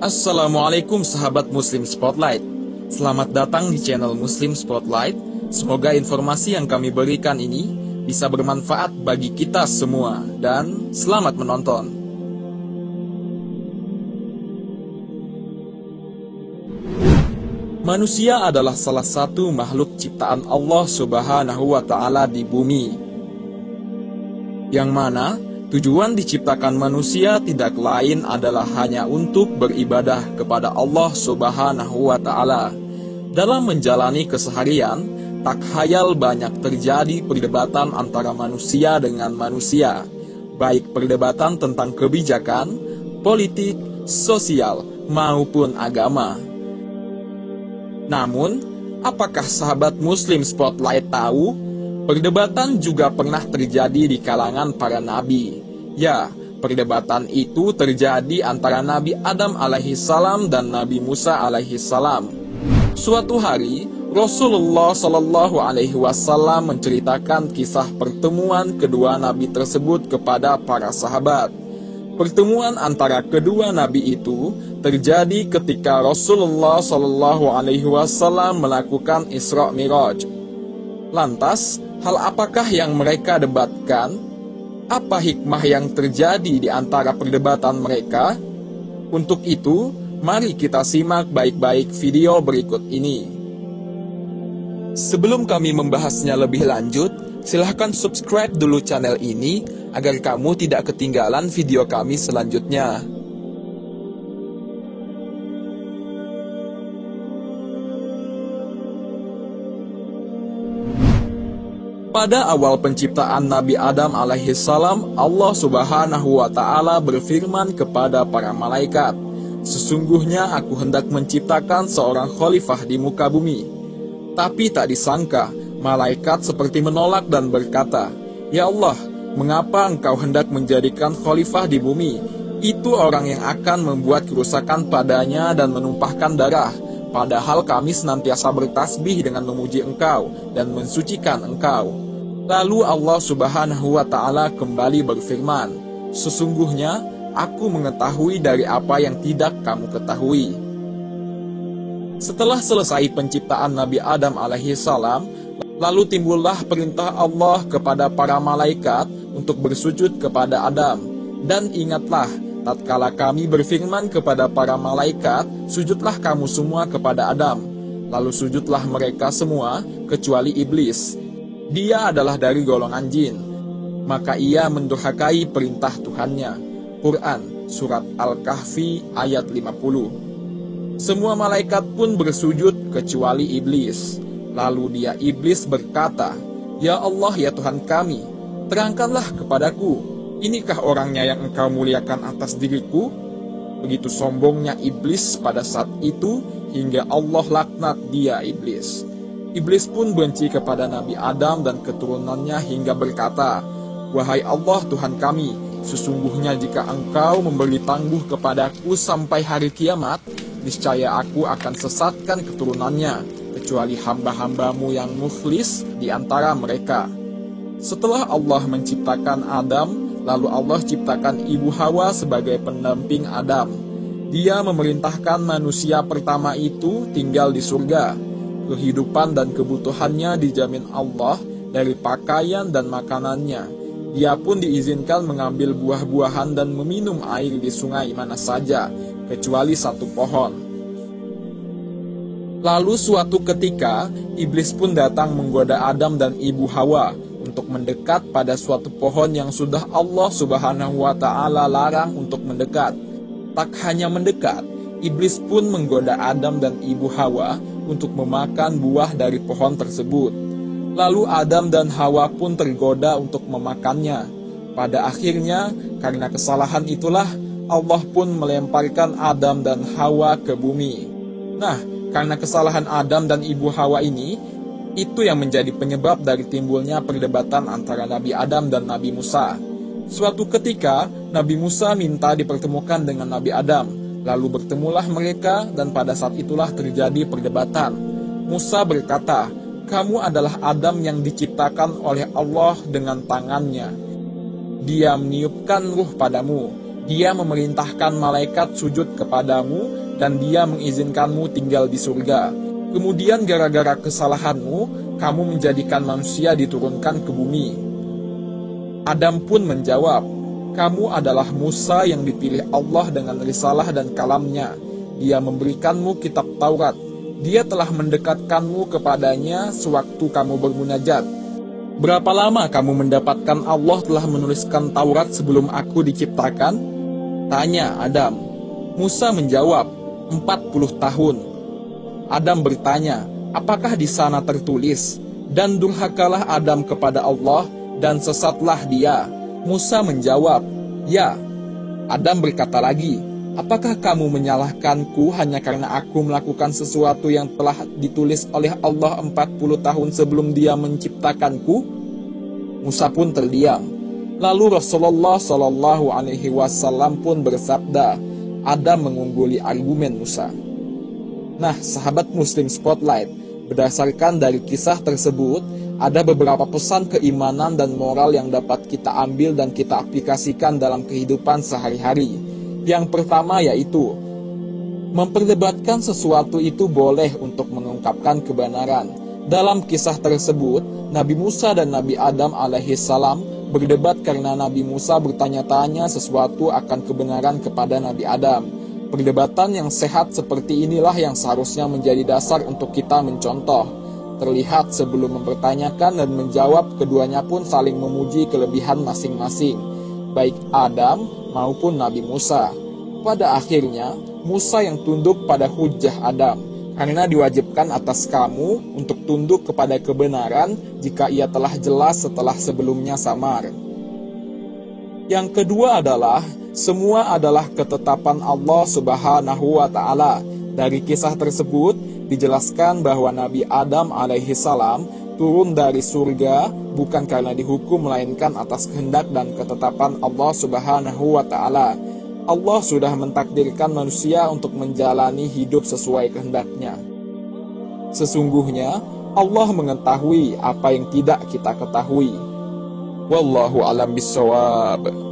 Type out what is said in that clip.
Assalamualaikum sahabat Muslim Spotlight. Selamat datang di channel Muslim Spotlight. Semoga informasi yang kami berikan ini bisa bermanfaat bagi kita semua dan selamat menonton. Manusia adalah salah satu makhluk ciptaan Allah Subhanahu wa Ta'ala di bumi, yang mana tujuan diciptakan manusia tidak lain adalah hanya untuk beribadah kepada Allah Subhanahu wa Ta'ala. Dalam menjalani keseharian, tak khayal banyak terjadi perdebatan antara manusia dengan manusia, baik perdebatan tentang kebijakan, politik, sosial, maupun agama. Namun, apakah sahabat Muslim Spotlight tahu? Perdebatan juga pernah terjadi di kalangan para nabi. Ya, perdebatan itu terjadi antara Nabi Adam alaihissalam dan Nabi Musa alaihissalam. Suatu hari, Rasulullah Shallallahu alaihi wasallam menceritakan kisah pertemuan kedua nabi tersebut kepada para sahabat. Pertemuan antara kedua nabi itu terjadi ketika Rasulullah Shallallahu alaihi wasallam melakukan Isra Miraj. Lantas, hal apakah yang mereka debatkan? Apa hikmah yang terjadi di antara perdebatan mereka? Untuk itu, mari kita simak baik-baik video berikut ini. Sebelum kami membahasnya lebih lanjut, silahkan subscribe dulu channel ini agar kamu tidak ketinggalan video kami selanjutnya. Pada awal penciptaan Nabi Adam alaihissalam, Allah Subhanahu wa Ta'ala berfirman kepada para malaikat, "Sesungguhnya aku hendak menciptakan seorang khalifah di muka bumi." Tapi tak disangka, malaikat seperti menolak dan berkata, "Ya Allah, mengapa engkau hendak menjadikan khalifah di bumi? Itu orang yang akan membuat kerusakan padanya dan menumpahkan darah. Padahal kami senantiasa bertasbih dengan memuji engkau dan mensucikan engkau." Lalu Allah Subhanahu wa Ta'ala kembali berfirman, "Sesungguhnya aku mengetahui dari apa yang tidak kamu ketahui." Setelah selesai penciptaan Nabi Adam alaihissalam, lalu timbullah perintah Allah kepada para malaikat untuk bersujud kepada Adam. Dan ingatlah, tatkala kami berfirman kepada para malaikat, "Sujudlah kamu semua kepada Adam." Lalu sujudlah mereka semua, kecuali iblis. Dia adalah dari golongan jin, maka ia mendurhakai perintah Tuhannya. Quran, Surat Al-Kahfi, ayat 50. Semua malaikat pun bersujud kecuali iblis. Lalu iblis berkata, "Ya Allah, ya Tuhan kami, terangkanlah kepadaku, inikah orangnya yang engkau muliakan atas diriku?" Begitu sombongnya iblis pada saat itu, hingga Allah laknat dia iblis. Iblis pun benci kepada Nabi Adam dan keturunannya hingga berkata, "Wahai Allah Tuhan kami, sesungguhnya jika engkau memberi tangguh kepadaku sampai hari kiamat, niscaya aku akan sesatkan keturunannya, kecuali hamba-hambamu yang mukhlis di antara mereka." Setelah Allah menciptakan Adam, lalu Allah ciptakan Ibu Hawa sebagai pendamping Adam. Dia memerintahkan manusia pertama itu tinggal di surga. Kehidupan dan kebutuhannya dijamin Allah dari pakaian dan makanannya. Dia pun diizinkan mengambil buah-buahan dan meminum air di sungai mana saja, kecuali satu pohon. Lalu suatu ketika, iblis pun datang menggoda Adam dan Ibu Hawa untuk mendekat pada suatu pohon yang sudah Allah Subhanahu wa Ta'ala larang untuk mendekat. Tak hanya mendekat, iblis pun menggoda Adam dan Ibu Hawa untuk memakan buah dari pohon tersebut. Lalu Adam dan Hawa pun tergoda untuk memakannya. Pada akhirnya, karena kesalahan itulah, Allah pun melemparkan Adam dan Hawa ke bumi. Nah, karena kesalahan Adam dan Ibu Hawa ini, itu yang menjadi penyebab dari timbulnya perdebatan antara Nabi Adam dan Nabi Musa. Suatu ketika, Nabi Musa minta dipertemukan dengan Nabi Adam. Lalu bertemulah mereka dan pada saat itulah terjadi perdebatan. Musa berkata, "Kamu adalah Adam yang diciptakan oleh Allah dengan tangannya. Dia meniupkan ruh padamu. Dia memerintahkan malaikat sujud kepadamu dan dia mengizinkanmu tinggal di surga. Kemudian gara-gara kesalahanmu, kamu menjadikan manusia diturunkan ke bumi. Adam pun menjawab, kamu adalah Musa yang dipilih Allah dengan risalah dan kalamnya. Dia memberikanmu kitab Taurat. Dia telah mendekatkanmu kepadanya sewaktu kamu bermunajat. Berapa lama kamu mendapatkan Allah telah menuliskan Taurat sebelum aku diciptakan? Tanya Adam. Musa menjawab, 40 tahun. Adam bertanya, apakah di sana tertulis? Dan durhakalah Adam kepada Allah dan sesatlah dia. Musa menjawab, ya. Adam berkata lagi, apakah kamu menyalahkanku hanya karena aku melakukan sesuatu yang telah ditulis oleh Allah 40 tahun sebelum dia menciptakanku? Musa pun terdiam. Lalu Rasulullah SAW pun bersabda, Adam mengungguli argumen Musa. Nah, sahabat Muslim Spotlight, berdasarkan dari kisah tersebut, ada beberapa pesan keimanan dan moral yang dapat kita ambil dan kita aplikasikan dalam kehidupan sehari-hari. Yang pertama yaitu, memperdebatkan sesuatu itu boleh untuk mengungkapkan kebenaran. Dalam kisah tersebut, Nabi Musa dan Nabi Adam alaihissalam berdebat karena Nabi Musa bertanya-tanya sesuatu akan kebenaran kepada Nabi Adam. Perdebatan yang sehat seperti inilah yang seharusnya menjadi dasar untuk kita mencontoh. Terlihat sebelum mempertanyakan dan menjawab, keduanya pun saling memuji kelebihan masing-masing, baik Adam maupun Nabi Musa. Pada akhirnya, Musa yang tunduk pada hujjah Adam, karena diwajibkan atas kamu untuk tunduk kepada kebenaran jika ia telah jelas setelah sebelumnya samar. Yang kedua adalah, semua adalah ketetapan Allah Subhanahu wa Ta'ala. Dari kisah tersebut dijelaskan bahwa Nabi Adam alaihissalam turun dari surga bukan karena dihukum, melainkan atas kehendak dan ketetapan Allah Subhanahu wa Ta'ala. Allah sudah mentakdirkan manusia untuk menjalani hidup sesuai kehendaknya. Sesungguhnya Allah mengetahui apa yang tidak kita ketahui. Wallahu a'lam bishawab.